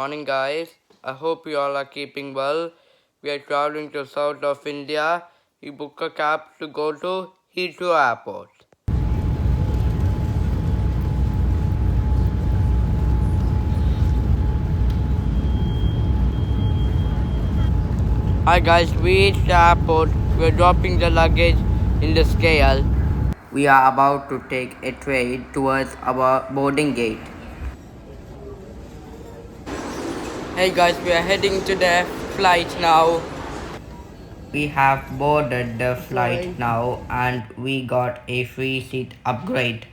morning, guys. I hope you all are keeping well. We are traveling to south of India. We book a cab to go to Heathrow Airport. Hi guys, we reached the airport. We are dropping the luggage in the scale. We are about to take a train towards our boarding gate. Hey guys, we are heading to the flight now. We have boarded the flight now and we got a free seat upgrade.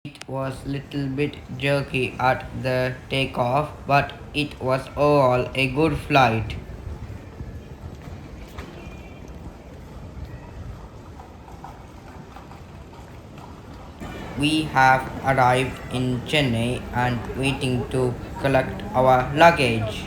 It was little bit jerky at the takeoff, but it was overall a good flight. We have arrived in Chennai and waiting to collect our luggage.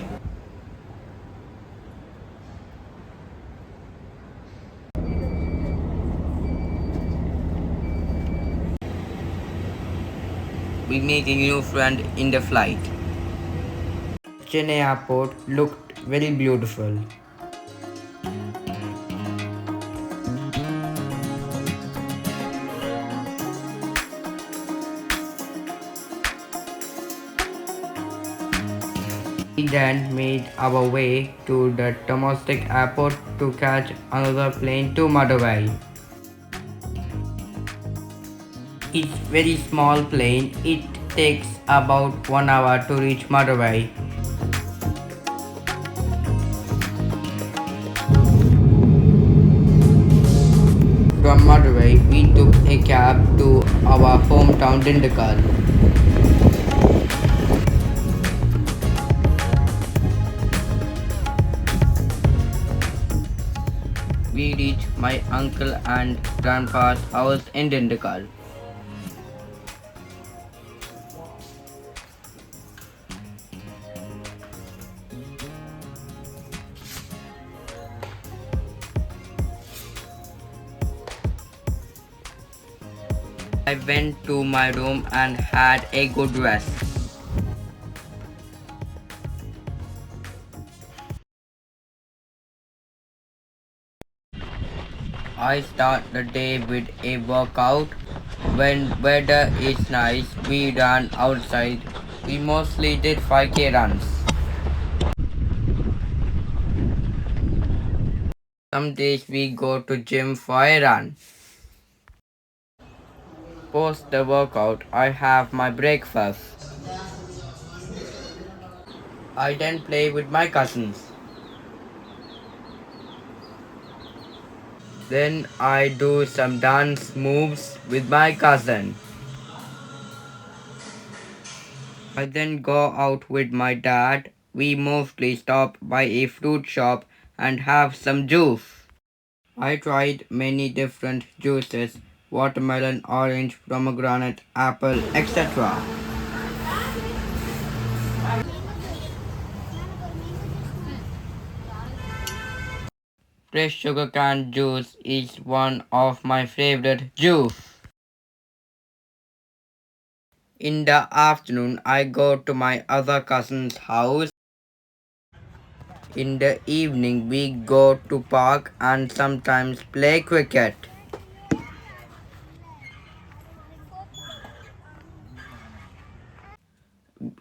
We made a new friend in the flight. Chennai airport looked very beautiful. We then made our way to the domestic airport to catch another plane to Madurai. It's very small plane. It takes about 1 hour to reach Madurai. From Madurai, we took a cab to our hometown Dindigul. We reached my uncle and grandpa's house in Dindigul. I went to my room and had a good rest. I start the day with a workout. When weather is nice, we run outside. We mostly did 5K runs. Some days we go to gym for a run. Post the workout, I have my breakfast. I then play with my cousins. Then I do some dance moves with my cousin. I then go out with my dad. We mostly stop by a fruit shop and have some juice. I tried many different juices: watermelon, orange, pomegranate, apple, etc. Fresh sugarcane juice is one of my favorite juice. In the afternoon, I go to my other cousin's house. In the evening, we go to park and sometimes play cricket.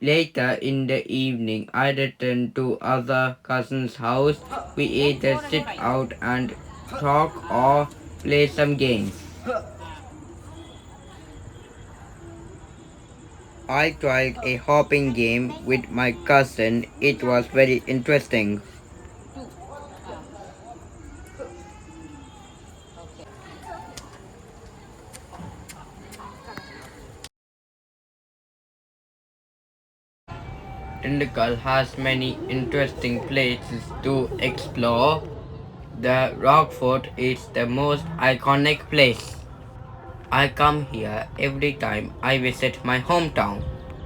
Later in the evening, I return to other cousin's house. We either sit out and talk or play some games. I tried a hopping game with my cousin. It was very interesting. Dindigul has many interesting places to explore. The Rock Fort is the most iconic place. I come here every time I visit my hometown.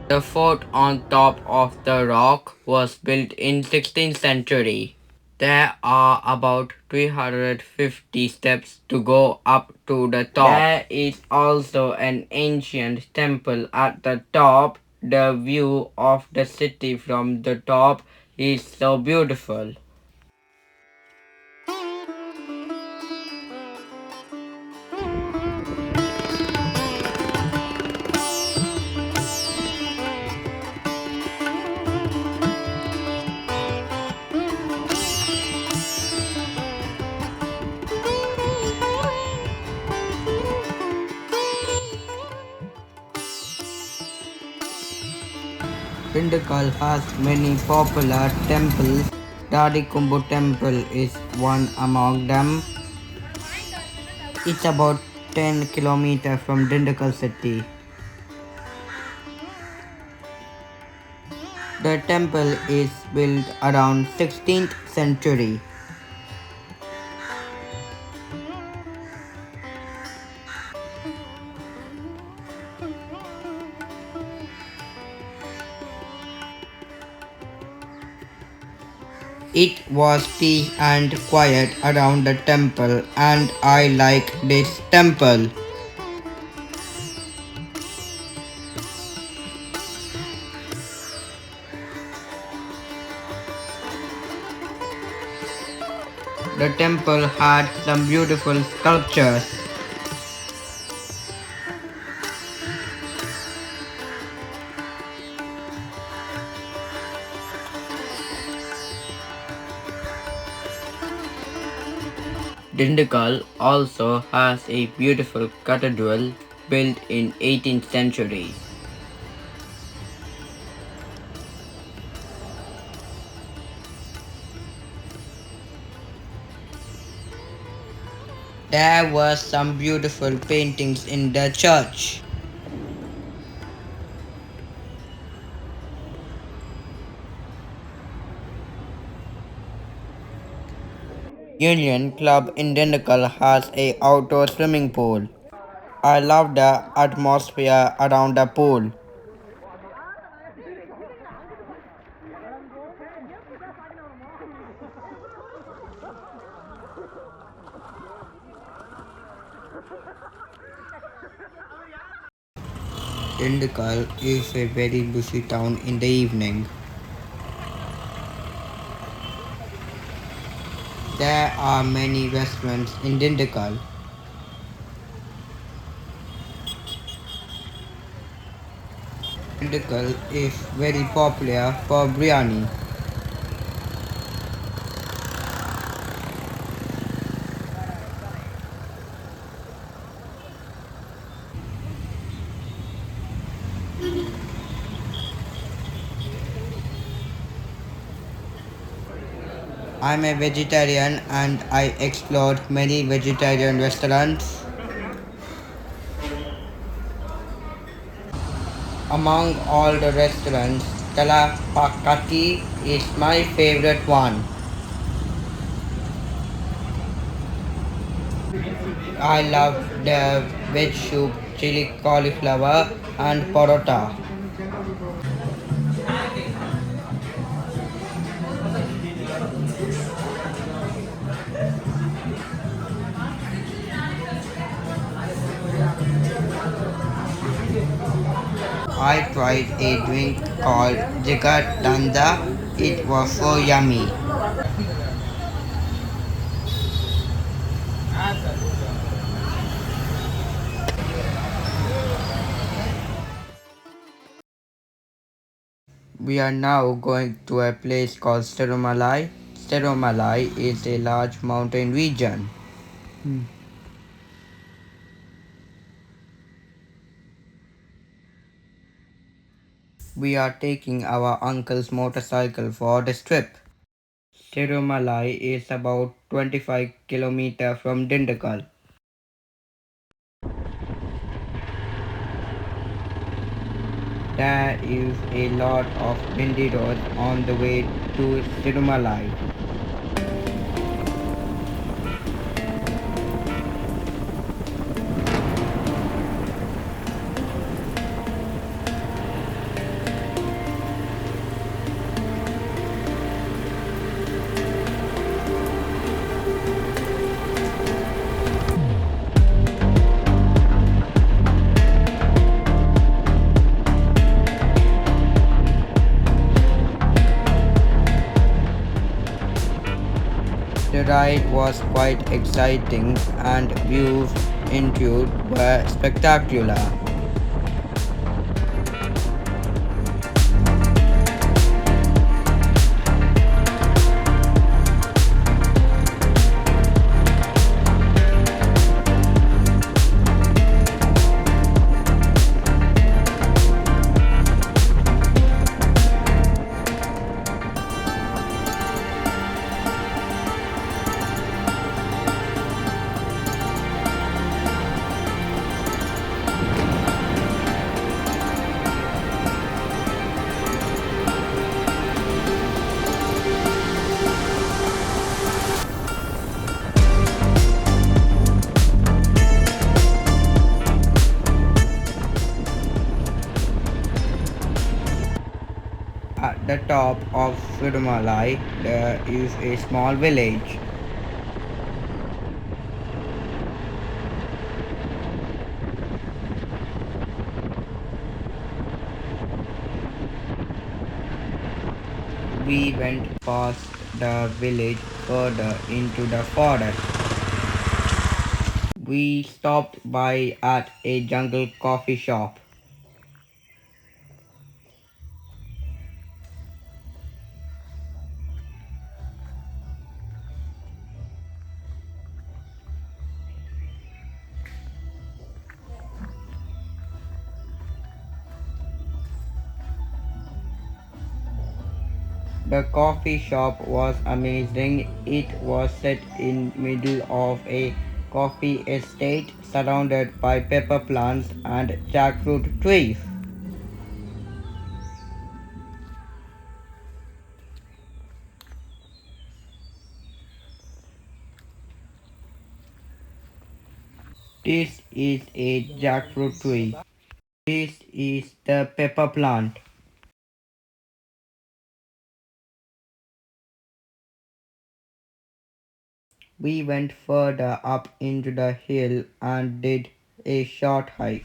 The fort on top of the rock was built in 16th century. There are about 350 steps to go up to the top. There is also an ancient temple at the top. The view of the city from the top is so beautiful. Dindigul has many popular temples. Dadikumbu Temple is one among them. It's about 10 kilometers from Dindigul city. The temple is built around 16th century. It was peace and quiet around the temple, and I like this temple. The temple had some beautiful sculptures. Dindigul also has a beautiful cathedral built in 18th century. There were some beautiful paintings in the church. Union Club in Dindigul has a outdoor swimming pool. I love the atmosphere around the pool. Dindigul is a very busy town in the evening. There are many restaurants in Dindigul. Dindigul is very popular for biryani. I'm a vegetarian and I explored many vegetarian restaurants. Among all the restaurants, Talapakati is my favorite one. I love the veg soup, chili cauliflower and parota. I tried a drink called Jigatanda. It was so yummy. We are now going to a place called Sirumali. Sirumali is a large mountain region. We are taking our uncle's motorcycle for this trip. Sirumali is about 25 kilometers from Dindigul. There is a lot of windy roads on the way to Sirumali. The ride was quite exciting and views into were spectacular. At the top of Sirumali, there is a small village. We went past the village further into the forest. We stopped by at a jungle coffee shop. The coffee shop was amazing. It was set in middle of a coffee estate surrounded by pepper plants and jackfruit trees. This is a jackfruit tree. This is the pepper plant. We went further up into the hill and did a short hike.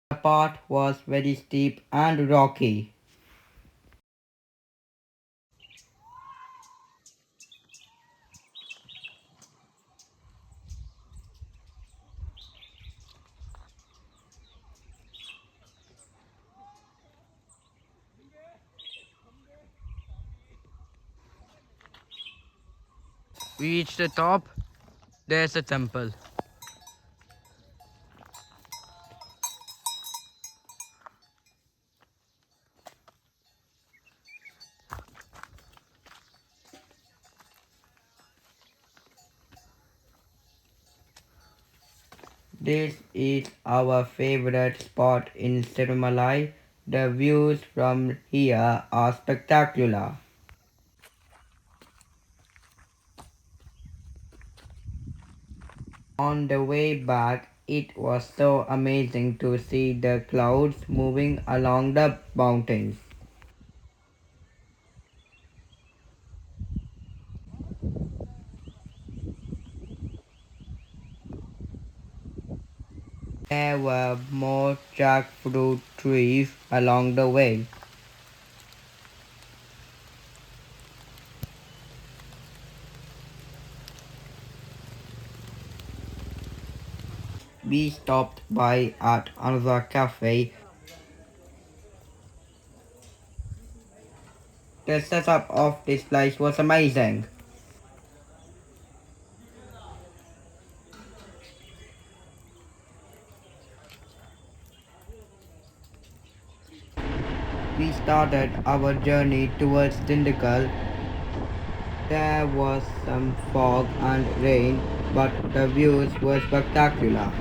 The path was very steep and rocky. We reached the top. There's a temple. This is our favorite spot in Sirumali. The views from here are spectacular. On the way back, it was so amazing to see the clouds moving along the mountains. There were more jackfruit trees along the way. We stopped by at another cafe. The setup of this place was amazing. We started our journey towards Dindigul. There was some fog and rain, but the views were spectacular.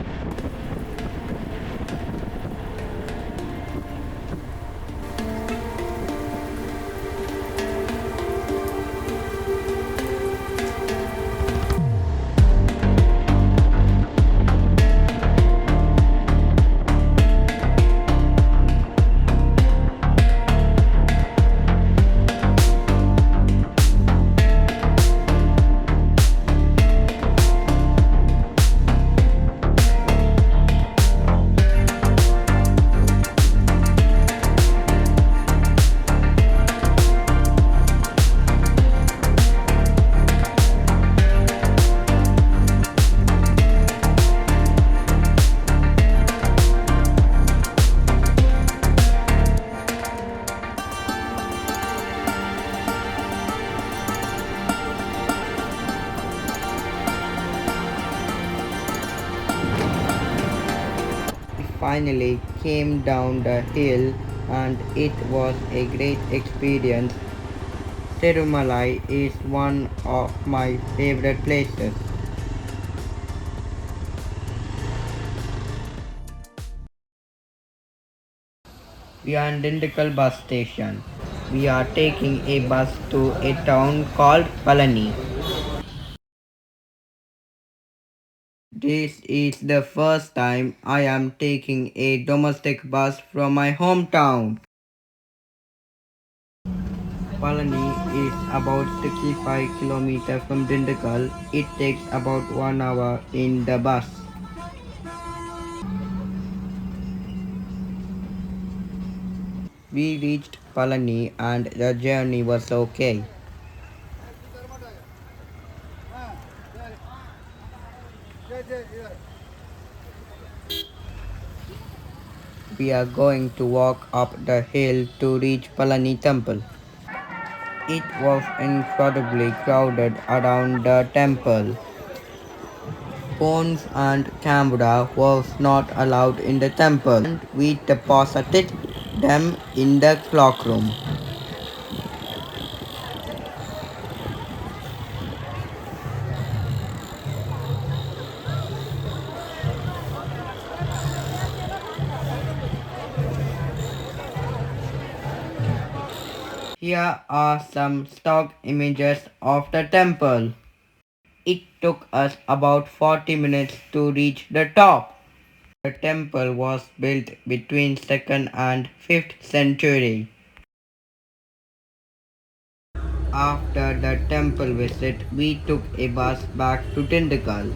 finally came down the hill and it was a great experience. Sirumali is one of my favorite places. We are in Dindigul bus station. We are taking a bus to a town called Palani. This is the first time I am taking a domestic bus from my hometown. Palani is about 65 kilometers from Dindigul. It takes about 1 hour in the bus. We reached Palani and the journey was okay. We are going to walk up the hill to reach Palani Temple. It was incredibly crowded around the temple. Phones and camera was not allowed in the temple and we deposited them in the cloakroom. Here are some stock images of the temple. It took us about 40 minutes to reach the top. The temple was built between 2nd and 5th century. After the temple visit, we took a bus back to Dindigul.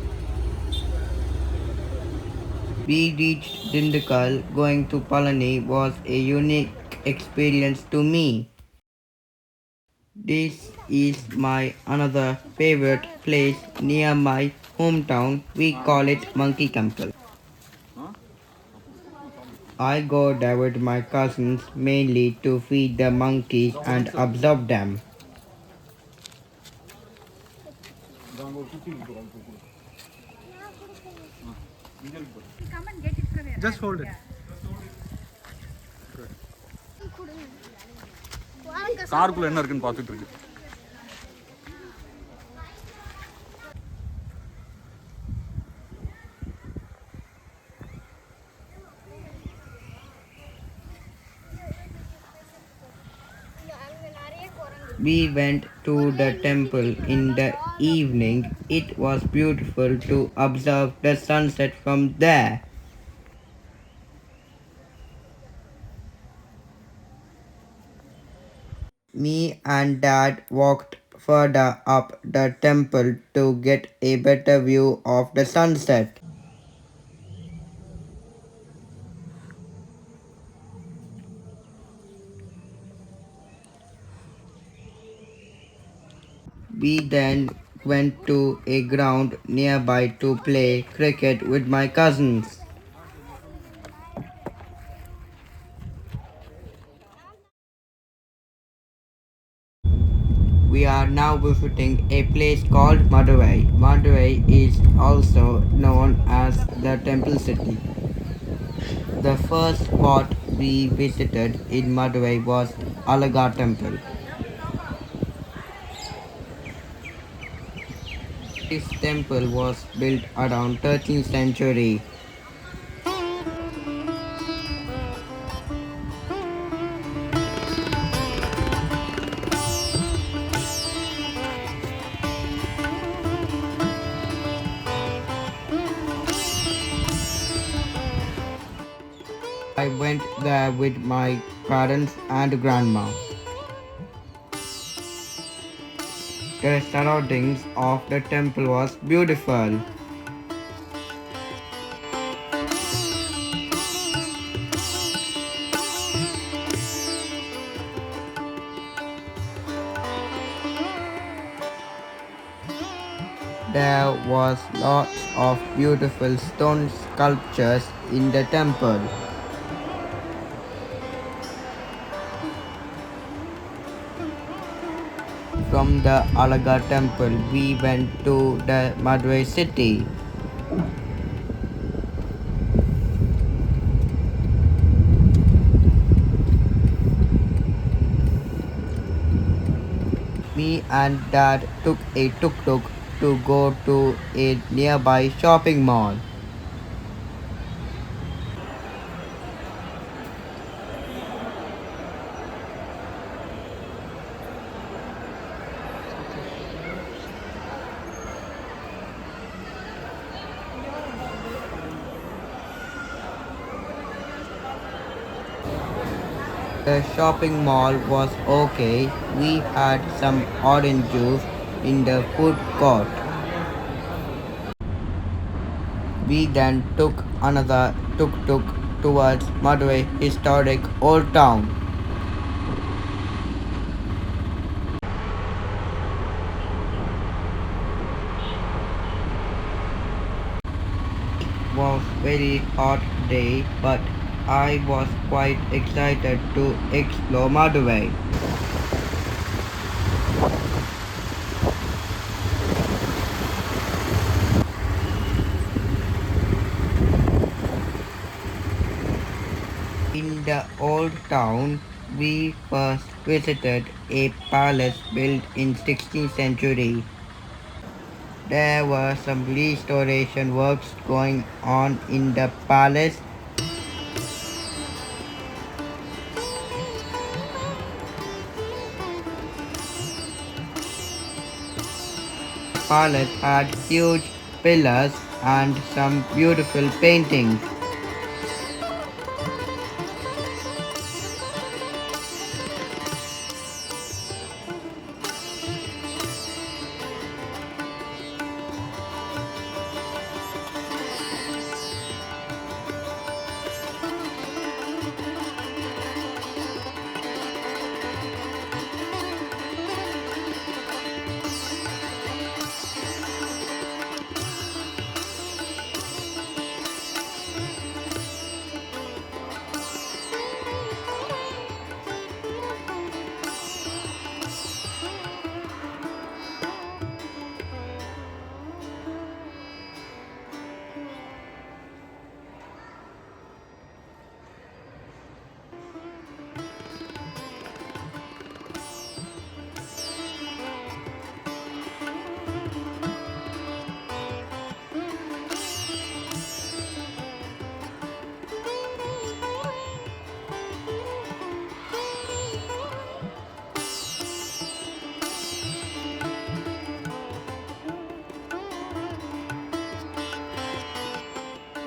We reached Dindigul. Going to Palani was a unique experience to me. This is my another favorite place near my hometown. We call it Monkey Temple. I go there with my cousins mainly to feed the monkeys and observe them. Just hold it. காருக்குள்ள என்ன இருக்குன்னு பார்த்துட்டு இருக்கு. We went to the temple in the evening. It was beautiful to observe the sunset from there. Me and Dad walked further up the temple to get a better view of the sunset. We then went to a ground nearby to play cricket with my cousins. We are now visiting a place called Madurai. Madurai is also known as the Temple City. The first spot we visited in Madurai was Alaga Temple. This temple was built around 13th century. I went there with my parents and grandma. The surroundings of the temple was beautiful. There was lots of beautiful stone sculptures in the temple. From the Alaga temple, we went to the Madurai city. and Dad took a tuk-tuk to go to a nearby shopping mall. The shopping mall was okay. We had some orange juice in the food court. We then took another tuk-tuk towards Madurai historic Old Town. It was very hot day, but I was quite excited to explore Madurai. In the old town, we first visited a palace built in 16th century. There were some restoration works going on in the palace. The palace had huge pillars and some beautiful paintings.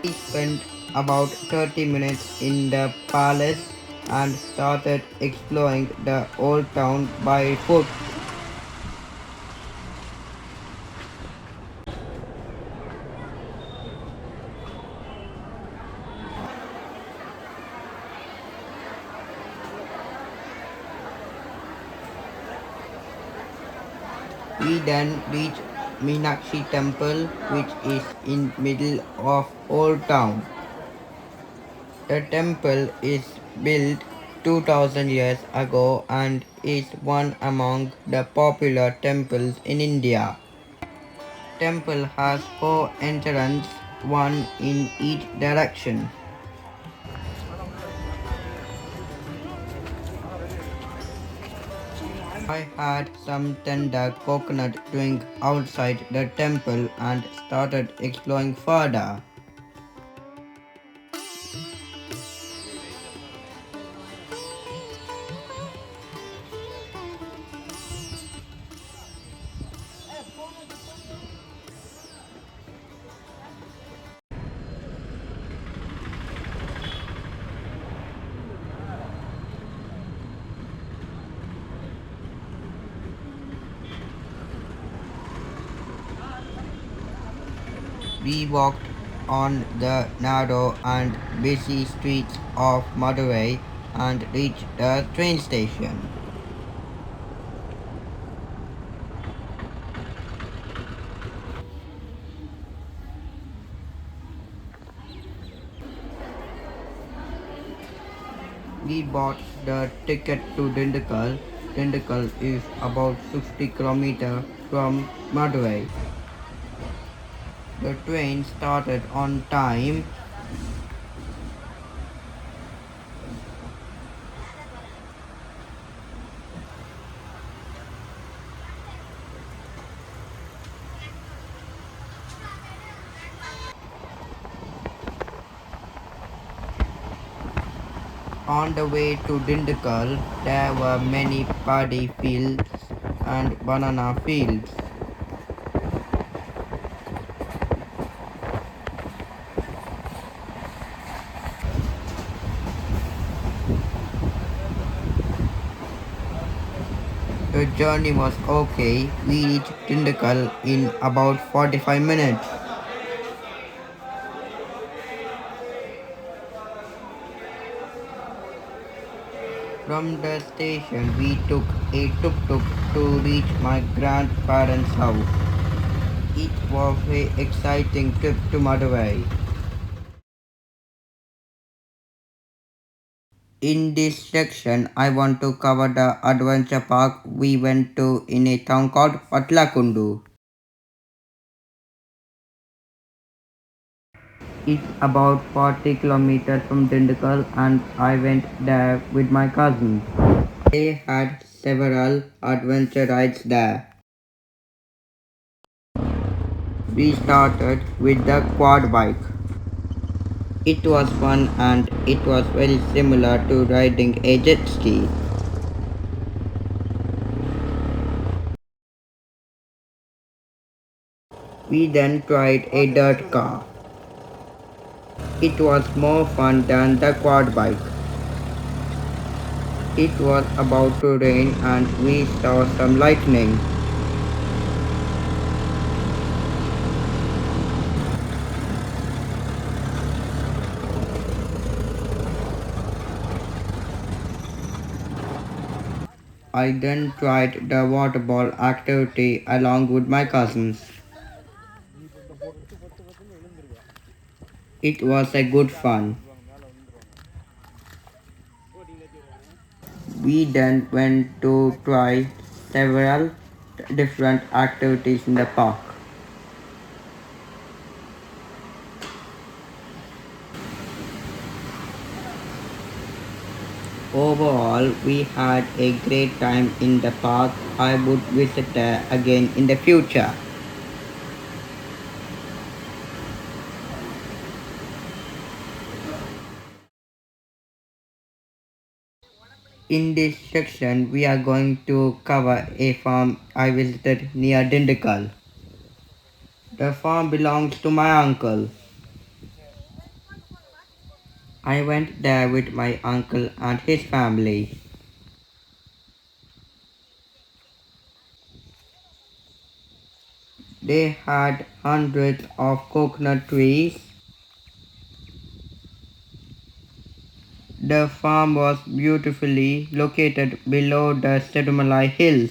We spent about 30 minutes in the palace and started exploring the old town by foot. We then reached Meenakshi Temple, which is in middle of old town. The temple is built 2000 years ago and is one among the popular temples in India. Temple has four entrances, one in each direction. I had some tender coconut drink outside the temple and started exploring further. We walked on the narrow and busy streets of Madurai and reached the train station. We bought the ticket to Dindigul. Dindigul is about 60 km from Madurai. The train started on time. On the way to Dindigul, there were many paddy fields and banana fields. The journey was okay. We reached Dindigul in about 45 minutes. From the station, we took a tuk-tuk to reach my grandparents' house. It was an exciting trip to Madurai. In this section, I want to cover the adventure park we went to in a town called Batlagundu. It's about 40 kilometers from Dindigul and I went there with my cousins. They had several adventure rides there. We started with the quad bike. It was fun and it was very similar to riding a jet ski. We then tried a dirt car. It was more fun than the quad bike. It was about to rain and we saw some lightning. I then tried the water ball activity along with my cousins. It was a good fun. We then went to try several different activities in the park. Overall, we had a great time in the park. I would visit there again in the future. In this section, we are going to cover a farm I visited near Dindigul. The farm belongs to my uncle. I went there with my uncle and his family. They had hundreds of coconut trees. The farm was beautifully located below the Sirumali Hills.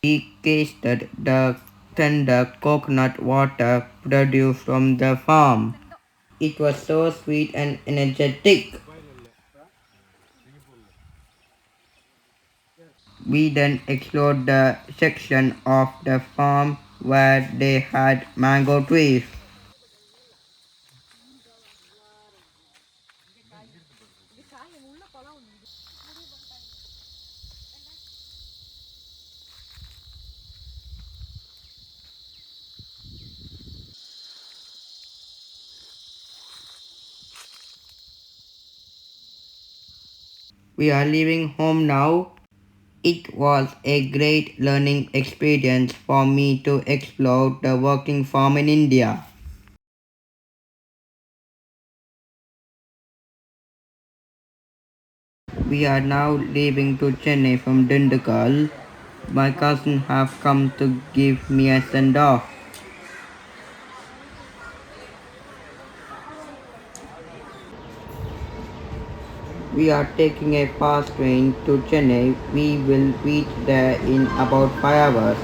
We tasted the tender coconut water produced from the farm. It was so sweet and energetic. We then explored the section of the farm where they had mango trees. We are leaving home now. It was a great learning experience for me to explore the working farm in India. We are now leaving to Chennai from Dindigul. My cousin have come to give me a send off. We are taking a fast train to Chennai. We will reach there in about 5 hours.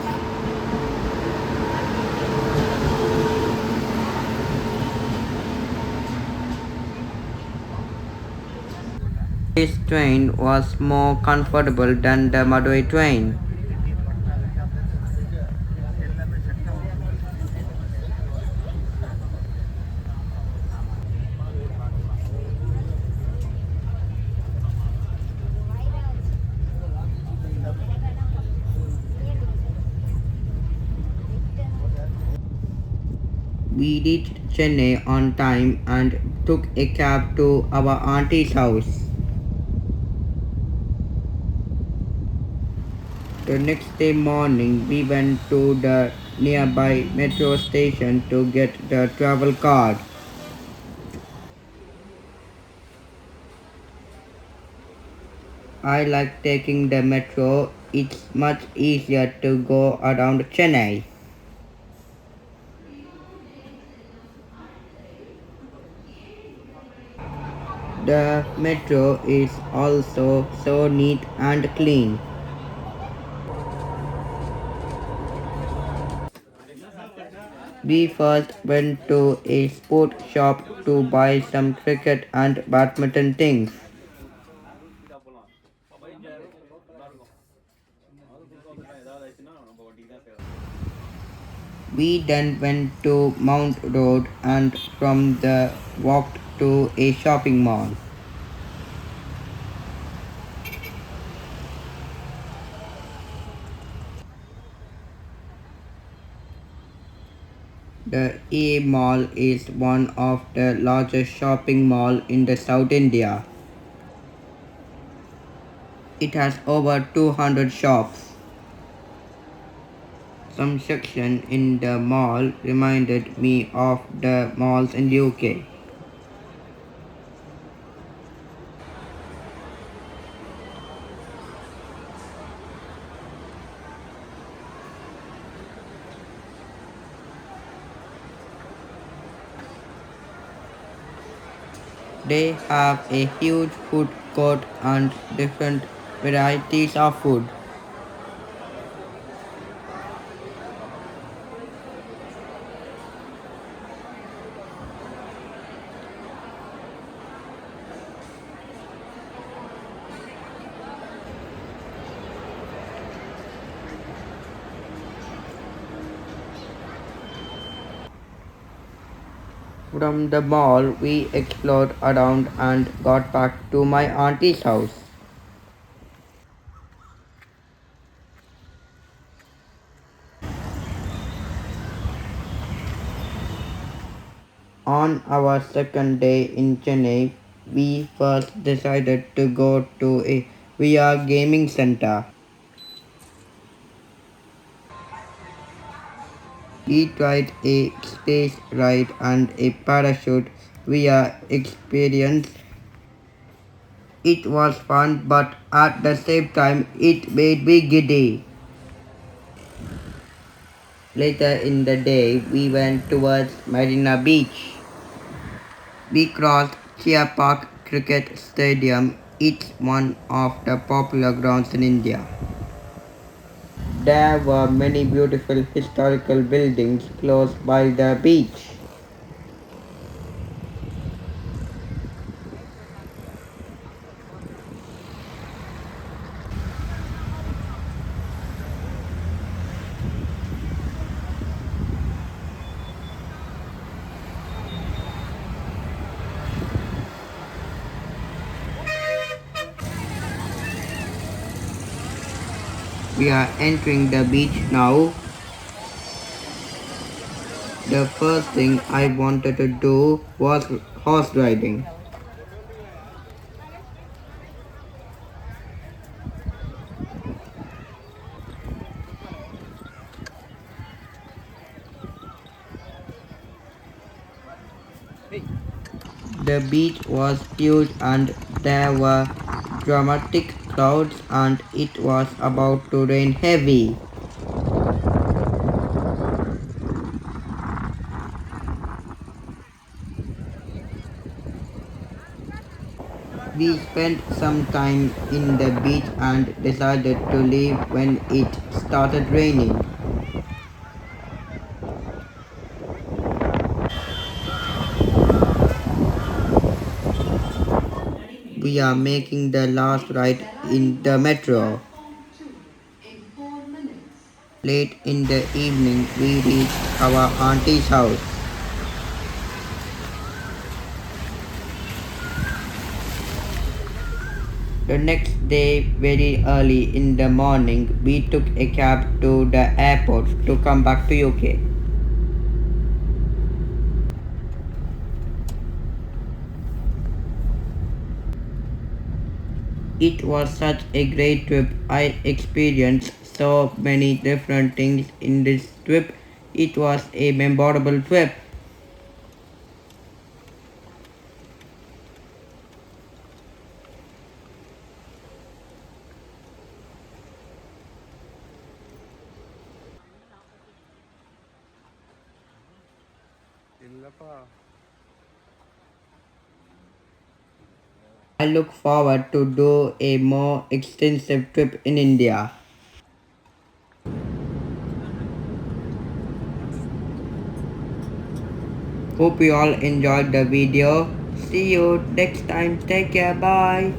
This train was more comfortable than the Madurai train. We reached Chennai on time and took a cab to our auntie's house. The next day morning, we went to the nearby metro station to get the travel card. I like taking the metro. It's much easier to go around Chennai. The metro is also so neat and clean. We first went to a sport shop to buy some cricket and badminton things. We then went to Mount Road and from there walked to a shopping mall. The A Mall is one of the largest shopping mall in the South India. It has over 200 shops. Some section in the mall reminded me of the malls in the UK. They have a huge food court and different varieties of food. From the mall, we explored around and got back to my auntie's house. On our second day in Chennai, we first decided to go to a VR gaming center. We tried a space ride and a parachute VR experience. It was fun, but at the same time, it made me giddy. Later in the day, we went towards Marina Beach. We crossed Chia Park Cricket Stadium. It's one of the popular grounds in India. There were many beautiful historical buildings close by the beach. We are entering the beach now. The first thing I wanted to do was horse riding. The beach was huge and there were dramatic clouds and it was about to rain heavy. We spent some time in the beach and decided to leave when it started raining. We are making the last ride in the metro. Late in the evening, we reached our auntie's house. The next day, very early in the morning, we took a cab to the airport to come back to UK. It was such a great trip. I experienced so many different things in this trip. It was a memorable trip. I look forward to do a more extensive trip in India. Hope you all enjoyed the video. See you next time. Take care. Bye.